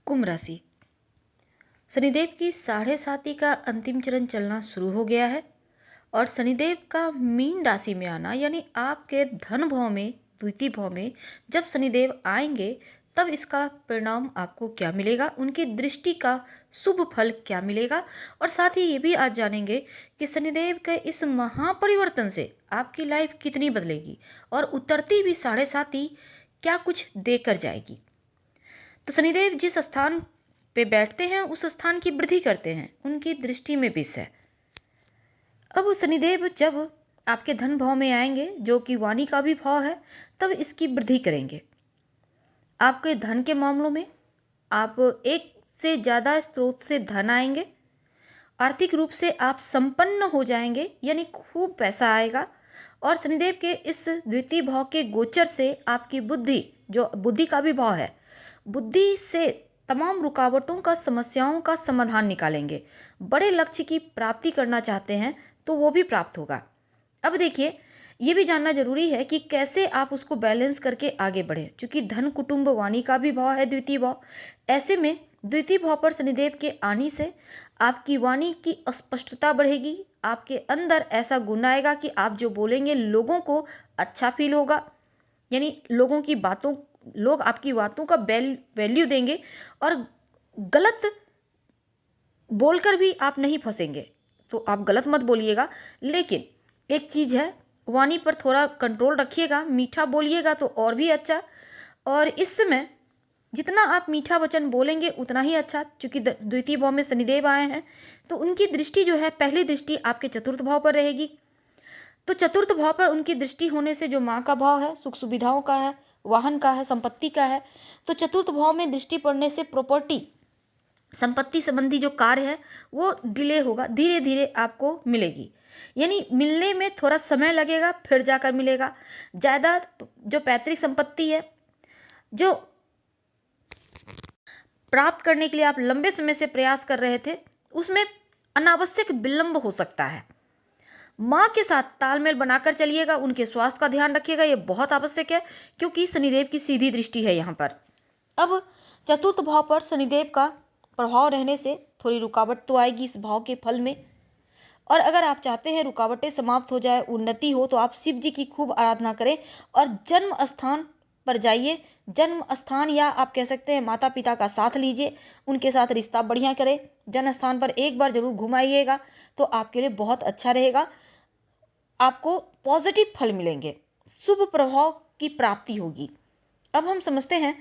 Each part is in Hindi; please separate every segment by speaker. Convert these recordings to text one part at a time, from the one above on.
Speaker 1: कुंभ राशि। शनिदेव की साढ़े साती का अंतिम चरण चलना शुरू हो गया है और शनिदेव का मीन राशि में आना यानी आपके धन भाव में, द्वितीय भाव में जब शनिदेव आएंगे तब इसका परिणाम आपको क्या मिलेगा, उनकी दृष्टि का शुभ फल क्या मिलेगा। और साथ ही ये भी आज जानेंगे कि शनिदेव के इस महापरिवर्तन से आपकी लाइफ कितनी बदलेगी और उतरती भी साढ़े साती क्या कुछ देकर जाएगी। तो शनिदेव जिस स्थान पे बैठते हैं उस स्थान की वृद्धि करते हैं, उनकी दृष्टि में विष है। अब शनिदेव जब आपके धन भाव में आएंगे जो कि वाणी का भी भाव है, तब इसकी वृद्धि करेंगे। आपके धन के मामलों में आप एक से ज़्यादा स्रोत से धन आएंगे, आर्थिक रूप से आप संपन्न हो जाएंगे यानी खूब पैसा आएगा। और शनिदेव के इस द्वितीय भाव के गोचर से आपकी बुद्धि, जो बुद्धि का भी भाव है, बुद्धि से तमाम रुकावटों का, समस्याओं का समाधान निकालेंगे। बड़े लक्ष्य की प्राप्ति करना चाहते हैं तो वो भी प्राप्त होगा। अब देखिए, ये भी जानना जरूरी है कि कैसे आप उसको बैलेंस करके आगे बढ़ें, क्योंकि धन, कुटुंब, वाणी का भी भाव है द्वितीय भाव। ऐसे में द्वितीय भाव पर शनिदेव के आने से आपकी वाणी की स्पष्टता बढ़ेगी, आपके अंदर ऐसा गुण आएगा कि आप जो बोलेंगे लोगों को अच्छा फील होगा, यानी लोग आपकी बातों का वैल्यू देंगे और गलत बोलकर भी आप नहीं फंसेंगे। तो आप गलत मत बोलिएगा, लेकिन एक चीज़ है, वाणी पर थोड़ा कंट्रोल रखिएगा, मीठा बोलिएगा तो और भी अच्छा। और इस समय जितना आप मीठा वचन बोलेंगे उतना ही अच्छा, क्योंकि द्वितीय भाव में शनिदेव आए हैं तो उनकी दृष्टि जो है, पहली दृष्टि आपके चतुर्थ भाव पर रहेगी। तो चतुर्थ भाव पर उनकी दृष्टि होने से जो माँ का भाव है, सुख सुविधाओं का है, वाहन का है, संपत्ति का है, तो चतुर्थ भाव में दृष्टि पड़ने से प्रॉपर्टी, संपत्ति संबंधी जो कार्य है वो डिले होगा, धीरे धीरे आपको मिलेगी। यानी मिलने में थोड़ा समय लगेगा, फिर जाकर मिलेगा। ज़्यादा जो पैतृक संपत्ति है, जो प्राप्त करने के लिए आप लंबे समय से प्रयास कर रहे थे, उसमें अनावश्यक विलंब हो सकता है। माँ के साथ तालमेल बनाकर चलिएगा, उनके स्वास्थ्य का ध्यान रखिएगा, ये बहुत आवश्यक है क्योंकि शनिदेव की सीधी दृष्टि है यहाँ पर। अब चतुर्थ भाव पर शनिदेव का प्रभाव रहने से थोड़ी रुकावट तो आएगी इस भाव के फल में। और अगर आप चाहते हैं रुकावटें समाप्त हो जाए, उन्नति हो, तो आप शिव जी की खूब आराधना करें और जन्म स्थान पर जाइए। जन्म स्थान या आप कह सकते हैं माता पिता का साथ लीजिए, उनके साथ रिश्ता बढ़िया करें। जन्म स्थान पर एक बार जरूर घुमाइएगा तो आपके लिए बहुत अच्छा रहेगा। आपको पॉजिटिव फल मिलेंगे, शुभ प्रभाव की प्राप्ति होगी। अब हम समझते हैं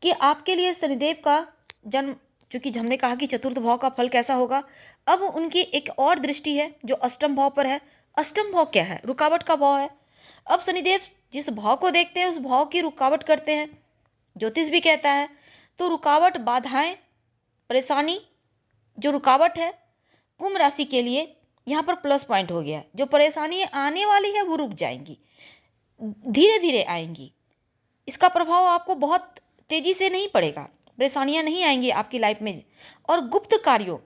Speaker 1: कि आपके लिए शनिदेव का जन्म, चूंकि हमने कहा कि चतुर्थ भाव का फल कैसा होगा, अब उनकी एक और दृष्टि है जो अष्टम भाव पर है। अष्टम भाव क्या है? रुकावट का भाव है। अब शनिदेव जिस भाव को देखते हैं उस भाव की रुकावट करते हैं, ज्योतिष भी कहता है। तो रुकावट, बाधाएं, परेशानी, जो रुकावट है कुंभ राशि के लिए यहाँ पर प्लस पॉइंट हो गया। जो परेशानी आने वाली है वो रुक जाएंगी, धीरे धीरे आएंगी। इसका प्रभाव आपको बहुत तेजी से नहीं पड़ेगा, परेशानियां नहीं आएंगी आपकी लाइफ में। और गुप्त कार्यों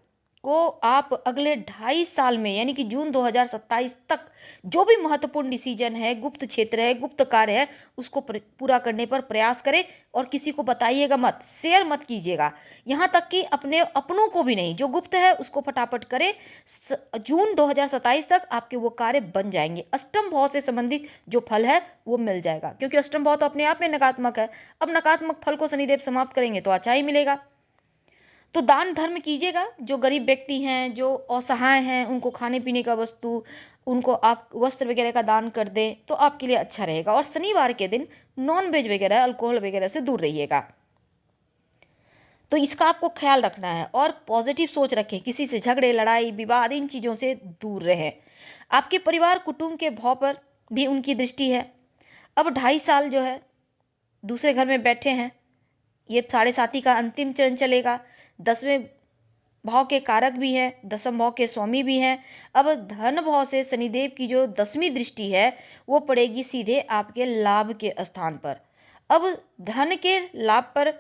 Speaker 1: को आप अगले 2.5 साल में, यानी कि जून 2027 तक जो भी महत्वपूर्ण डिसीजन है, गुप्त क्षेत्र है, गुप्त कार्य है, उसको पूरा करने पर प्रयास करें। और किसी को बताइएगा मत, शेयर मत कीजिएगा, यहाँ तक कि अपने अपनों को भी नहीं। जो गुप्त है उसको फटाफट करें। जून 2027 तक आपके वो कार्य बन जाएंगे। अष्टम भाव से संबंधित जो फल है वो मिल जाएगा, क्योंकि अष्टम भाव तो अपने आप में नकारात्मक है। अब नकारात्मक फल को शनिदेव समाप्त करेंगे तो अच्छा ही मिलेगा। तो दान धर्म कीजिएगा, जो गरीब व्यक्ति हैं, जो असहाय हैं, उनको खाने पीने का वस्तु, उनको आप वस्त्र वगैरह का दान कर दें तो आपके लिए अच्छा रहेगा। और शनिवार के दिन नॉन वेज वगैरह, अल्कोहल वगैरह से दूर रहिएगा। तो इसका आपको ख्याल रखना है और पॉजिटिव सोच रखें, किसी से झगड़े, लड़ाई, विवाद, इन चीज़ों से दूर रहें। आपके परिवार, कुटुंब के भाव पर भी उनकी दृष्टि है। अब 2.5 साल जो है दूसरे घर में बैठे हैं, ये साढ़े साती का अंतिम चरण चलेगा। 10वें भाव के कारक भी है, 10वें भाव के स्वामी भी हैं। अब धन भाव से शनिदेव की जो 10वीं दृष्टि है वो पड़ेगी सीधे आपके लाभ के स्थान पर। अब धन के लाभ पर,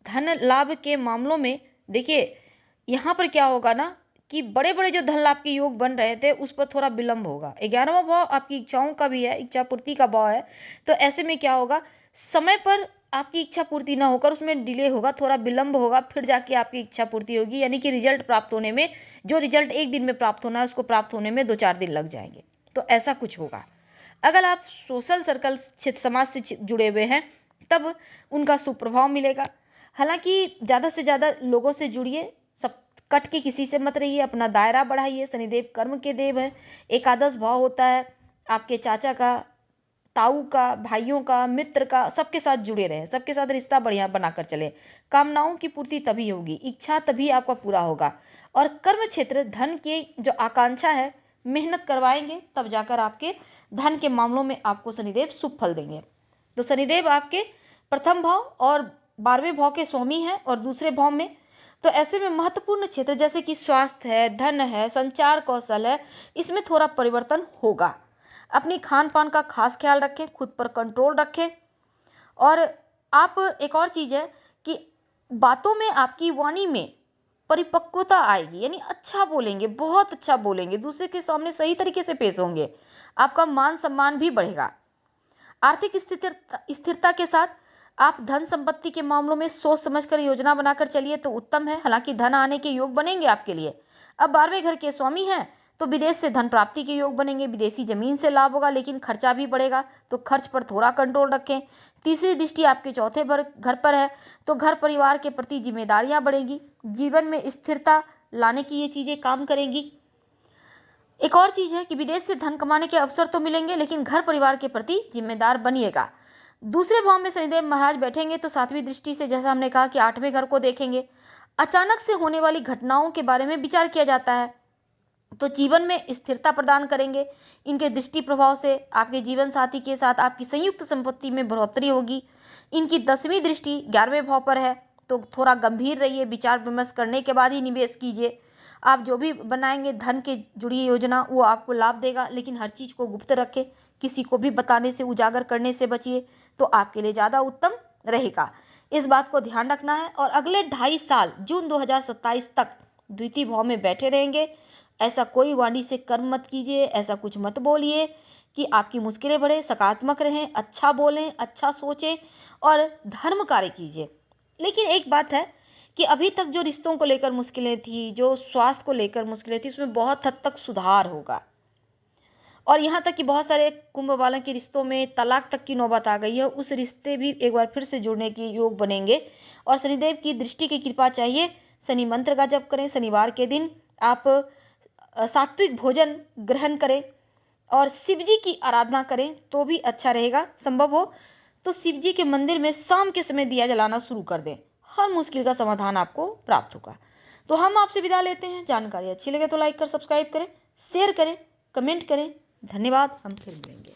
Speaker 1: धन लाभ के मामलों में देखिए यहाँ पर क्या होगा ना कि बड़े बड़े जो धन लाभ के योग बन रहे थे उस पर थोड़ा विलंब होगा। 11वां भाव आपकी इच्छाओं का भी है, इच्छा पूर्ति का भाव है। तो ऐसे में क्या होगा, समय पर आपकी इच्छा पूर्ति ना होकर उसमें डिले होगा, थोड़ा विलंब होगा, फिर जाके आपकी इच्छा पूर्ति होगी, यानी कि रिजल्ट प्राप्त होने में, जो रिजल्ट एक दिन में प्राप्त होना है उसको प्राप्त होने में 2-4 दिन लग जाएंगे। तो ऐसा कुछ होगा। अगर आप सोशल सर्कल क्षेत्र समाज से जुड़े हुए हैं तब उनका सुप्रभाव मिलेगा। हालांकि ज़्यादा से ज़्यादा लोगों से जुड़िए, सब कट के किसी से मत रहिए, अपना दायरा बढ़ाइए। शनिदेव कर्म के देव है, एकादश भाव होता है आपके चाचा का, ताऊ का, भाइयों का, मित्र का, सबके साथ जुड़े रहें, सबके साथ रिश्ता बढ़िया बनाकर चले। कामनाओं की पूर्ति तभी होगी, इच्छा तभी आपका पूरा होगा। और कर्म क्षेत्र धन की जो आकांक्षा है, मेहनत करवाएंगे तब जाकर आपके धन के मामलों में आपको शनिदेव शुभ फल देंगे। तो शनिदेव आपके प्रथम भाव और 12वें भाव के स्वामी हैं और दूसरे भाव में, तो ऐसे में महत्वपूर्ण क्षेत्र जैसे कि स्वास्थ्य है, धन है, संचार कौशल है, इसमें थोड़ा परिवर्तन होगा। अपनी खान पान का खास ख्याल रखें, खुद पर कंट्रोल रखें। और आप एक और चीज़ है कि बातों में, आपकी वाणी में परिपक्वता आएगी, यानी अच्छा बोलेंगे, बहुत अच्छा बोलेंगे, दूसरे के सामने सही तरीके से पेश होंगे, आपका मान सम्मान भी बढ़ेगा। आर्थिक स्थिरता के साथ आप धन संपत्ति के मामलों में सोच समझकर योजना बनाकर चलिए तो उत्तम है। हालांकि धन आने के योग बनेंगे आपके लिए। अब 12वें घर के स्वामी हैं तो विदेश से धन प्राप्ति के योग बनेंगे, विदेशी जमीन से लाभ होगा, लेकिन खर्चा भी बढ़ेगा, तो खर्च पर थोड़ा कंट्रोल रखें। तीसरी दृष्टि आपके चौथे घर पर है तो घर परिवार के प्रति जिम्मेदारियां बढ़ेंगी, जीवन में स्थिरता लाने की ये चीज़ें काम करेंगी। एक और चीज़ है कि विदेश से धन कमाने के अवसर तो मिलेंगे, लेकिन घर परिवार के प्रति जिम्मेदार बनिएगा। दूसरे भाव में शनिदेव महाराज बैठेंगे तो 7वीं दृष्टि से, जैसा हमने कहा कि 8वें घर को देखेंगे। अचानक से होने वाली घटनाओं के बारे में विचार किया जाता है तो जीवन में स्थिरता प्रदान करेंगे। इनके दृष्टि प्रभाव से आपके जीवन साथी के साथ आपकी संयुक्त संपत्ति में बढ़ोतरी होगी। इनकी 10वीं दृष्टि 11वें भाव पर है तो थोड़ा गंभीर रहिए, विचार विमर्श करने के बाद ही निवेश कीजिए। आप जो भी बनाएंगे धन के जुड़ी योजना वो आपको लाभ देगा, लेकिन हर चीज़ को गुप्त रखें, किसी को भी बताने से, उजागर करने से बचिए, तो आपके लिए ज़्यादा उत्तम रहेगा। इस बात को ध्यान रखना है। और अगले 2.5 साल जून 2027 तक द्वितीय भाव में बैठे रहेंगे। ऐसा कोई वाणी से कर्म मत कीजिए, ऐसा कुछ मत बोलिए कि आपकी मुश्किलें बढ़े। सकारात्मक रहें, अच्छा बोलें, अच्छा सोचें और धर्म कार्य कीजिए। लेकिन एक बात है कि अभी तक जो रिश्तों को लेकर मुश्किलें थी, जो स्वास्थ्य को लेकर मुश्किलें थी, उसमें बहुत हद तक सुधार होगा। और यहाँ तक कि बहुत सारे कुंभ वालों के रिश्तों में तलाक तक की नौबत आ गई है, उस रिश्ते भी एक बार फिर से जुड़ने के योग बनेंगे। और शनिदेव की दृष्टि की कृपा चाहिए, शनि मंत्र का जप करें। शनिवार के दिन आप सात्विक भोजन ग्रहण करें और शिव जी की आराधना करें तो भी अच्छा रहेगा। संभव हो तो शिव जी के मंदिर में शाम के समय दिया जलाना शुरू कर दें, हर मुश्किल का समाधान आपको प्राप्त होगा। तो हम आपसे विदा लेते हैं। जानकारी अच्छी लगे तो लाइक कर सब्सक्राइब करें, शेयर करें, कमेंट करें। धन्यवाद। हम फिर मिलेंगे।